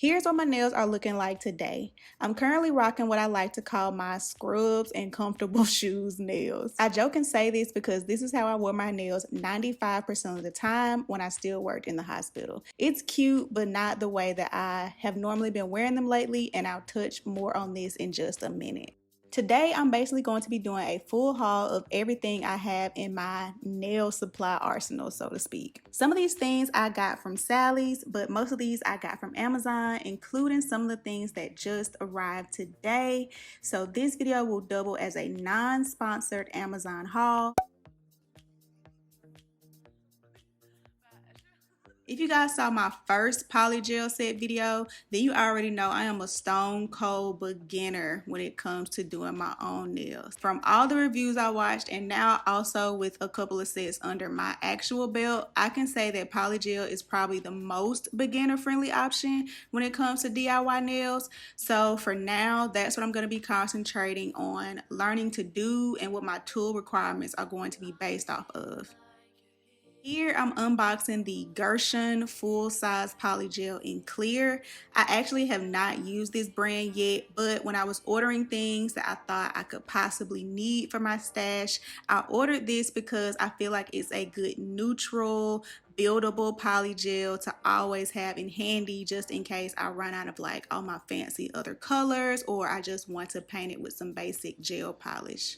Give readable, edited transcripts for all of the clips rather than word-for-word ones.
Here's what my nails are looking like today. I'm currently rocking what I like to call my scrubs and comfortable shoes nails. I joke and say this because this is how I wore my nails 95% of the time when I still worked in the hospital. It's cute, but not the way that I have normally been wearing them lately, and I'll touch more on this in just a minute. Today, I'm basically going to be doing a full haul of everything I have in my nail supply arsenal, so to speak. Some of these things I got from Sally's, but most of these I got from Amazon, including some of the things that just arrived today. So this video will double as a non-sponsored Amazon haul. If you guys saw my first polygel set video, then you already know I am a stone cold beginner when it comes to doing my own nails. From all the reviews I watched, and now also with a couple of sets under my actual belt, I can say that polygel is probably the most beginner friendly option when it comes to DIY nails. So for now, that's what I'm going to be concentrating on learning to do and what my tool requirements are going to be based off of. Here I'm unboxing the Gershon full-size polygel in clear. I actually have not used this brand yet, but when I was ordering things that I thought I could possibly need for my stash, I ordered this because I feel like it's a good neutral, buildable polygel to always have in handy just in case I run out of like all my fancy other colors, or I just want to paint it with some basic gel polish.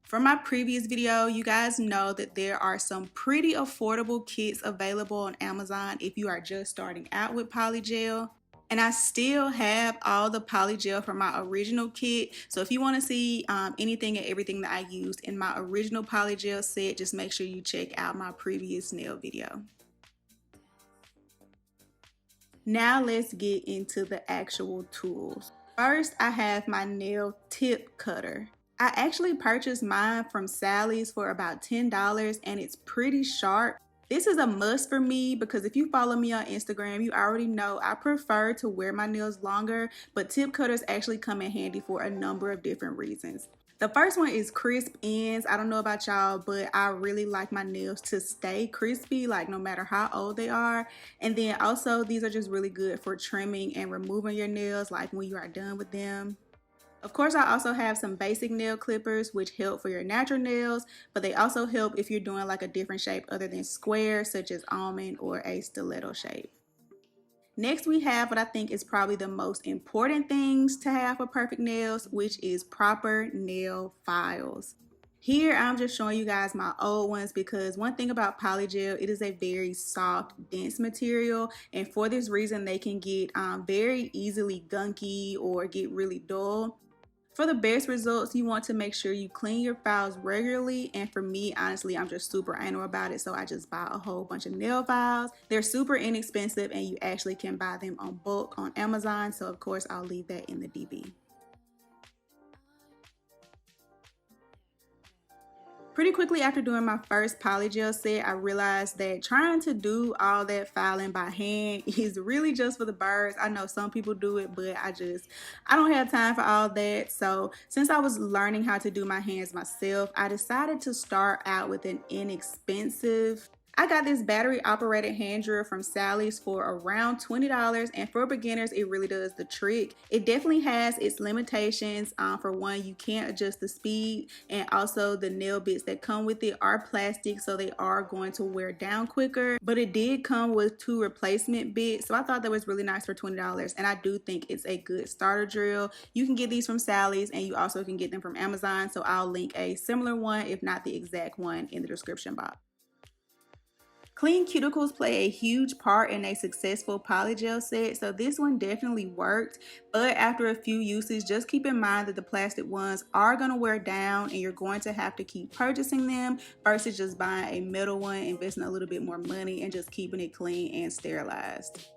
From my previous video, you guys know that there are some pretty affordable kits available on Amazon if you are just starting out with polygel. And I still have all the polygel from my original kit. So if you want to see anything and everything that I used in my original polygel set, just make sure you check out my previous nail video. Now let's get into the actual tools. First, I have my nail tip cutter. I actually purchased mine from Sally's for about $10 and it's pretty sharp. This is a must for me because if you follow me on Instagram, you already know I prefer to wear my nails longer, but tip cutters actually come in handy for a number of different reasons. The first one is crisp ends. I don't know about y'all, but I really like my nails to stay crispy, like no matter how old they are. And then also these are just really good for trimming and removing your nails, like when you are done with them. Of course, I also have some basic nail clippers which help for your natural nails, but they also help if you're doing like a different shape other than square, such as almond or a stiletto shape. Next, we have what I think is probably the most important things to have for perfect nails, which is proper nail files. Here, I'm just showing you guys my old ones because one thing about polygel, it is a very soft, dense material, and for this reason, they can get very easily gunky or get really dull. For the best results, you want to make sure you clean your files regularly, and for me, honestly, I'm just super anal about it, so I just buy a whole bunch of nail files. They're super inexpensive and you actually can buy them on bulk on Amazon, so of course I'll leave that in the DB. Pretty quickly after doing my first polygel set, I realized that trying to do all that filing by hand is really just for the birds. I know some people do it, but I don't have time for all that. So since I was learning how to do my hands myself, I decided to start out with an inexpensive, I got this battery operated hand drill from Sally's for around $20, and for beginners it really does the trick. It definitely has its limitations. For one, you can't adjust the speed, and also the nail bits that come with it are plastic, so they are going to wear down quicker, but it did come with 2 replacement bits, so I thought that was really nice for $20, and I do think it's a good starter drill. You can get these from Sally's and you also can get them from Amazon, so I'll link a similar one, if not the exact one, in the description box. Clean cuticles play a huge part in a successful polygel set, so this one definitely worked, but after a few uses, just keep in mind that the plastic ones are going to wear down and you're going to have to keep purchasing them versus just buying a metal one, investing a little bit more money and just keeping it clean and sterilized.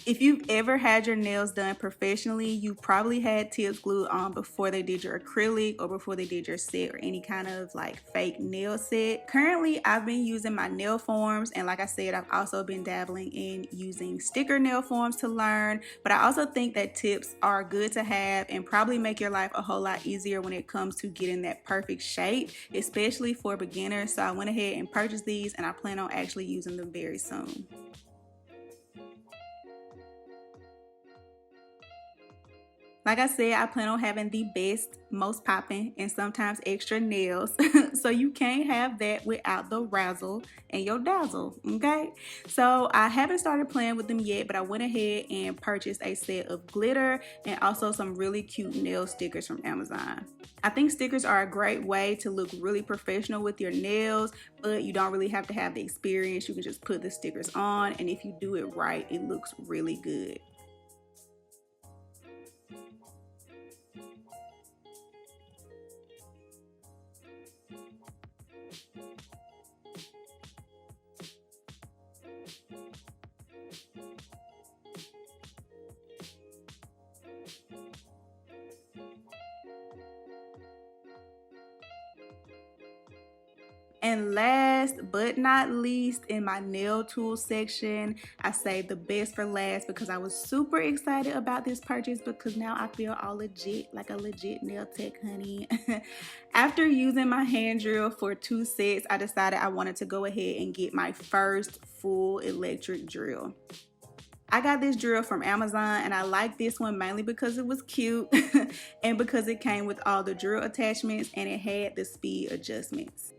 If you've ever had your nails done professionally, you probably had tips glued on before they did your acrylic or before they did your set or any kind of like fake nail set. Currently, I've been using my nail forms, and like I said, I've also been dabbling in using sticker nail forms to learn, but I also think that tips are good to have and probably make your life a whole lot easier when it comes to getting that perfect shape, especially for beginners. So I went ahead and purchased these, and I plan on actually using them very soon. Like I said, I plan on having the best, most popping, and sometimes extra nails. So you can't have that without the razzle and your dazzle, okay? So I haven't started playing with them yet, but I went ahead and purchased a set of glitter and also some really cute nail stickers from Amazon. I think stickers are a great way to look really professional with your nails, but you don't really have to have the experience. You can just put the stickers on, and if you do it right, it looks really good. And last but not least, in my nail tool section, I saved the best for last because I was super excited about this purchase because now I feel all legit, like a legit nail tech, honey. After using my hand drill for 2 sets, I decided I wanted to go ahead and get my first full electric drill. I got this drill from Amazon, and I like this one mainly because it was cute and because it came with all the drill attachments and it had the speed adjustments.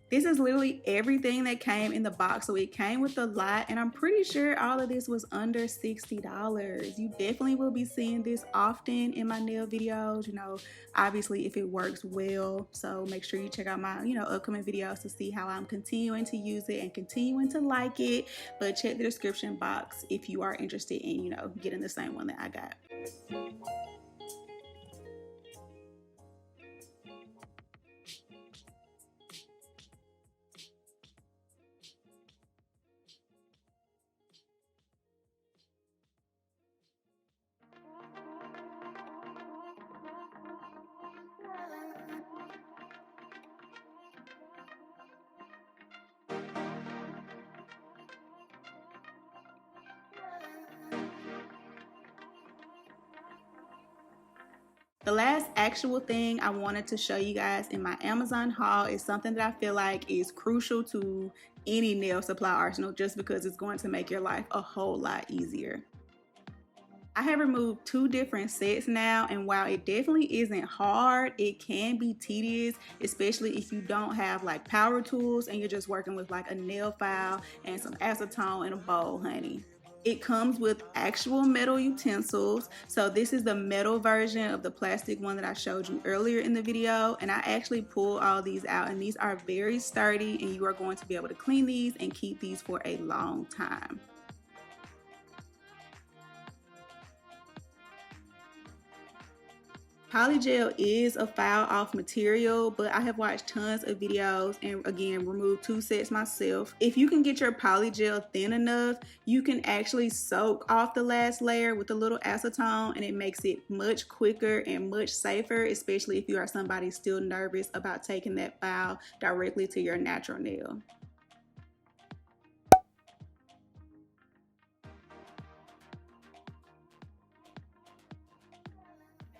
This is literally everything that came in the box, so it came with a lot, and I'm pretty sure all of this was under $60. You definitely will be seeing this often in my nail videos, you know, obviously if it works well. So make sure you check out my, upcoming videos to see how I'm continuing to use it and continuing to like it. But check the description box if you are interested in, getting the same one that I got. The last actual thing I wanted to show you guys in my Amazon haul is something that I feel like is crucial to any nail supply arsenal just because it's going to make your life a whole lot easier. I have removed 2 different sets now, and while it definitely isn't hard, it can be tedious, especially if you don't have like power tools and you're just working with like a nail file and some acetone and a bowl, honey. It comes with actual metal utensils. So this is the metal version of the plastic one that I showed you earlier in the video. And I actually pulled all these out, and these are very sturdy, and you are going to be able to clean these and keep these for a long time. Polygel is a file off material, but I have watched tons of videos and again removed 2 sets myself. If you can get your polygel thin enough, you can actually soak off the last layer with a little acetone, and it makes it much quicker and much safer, especially if you are somebody still nervous about taking that file directly to your natural nail.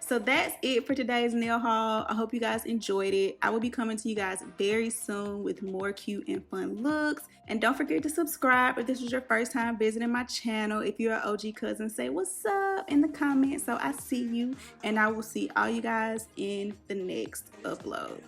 So that's it for today's nail haul. I hope you guys enjoyed it. I will be coming to you guys very soon with more cute and fun looks. And don't forget to subscribe if this was your first time visiting my channel. If you're an OG cousin, say what's up in the comments so I see you. And I will see all you guys in the next upload.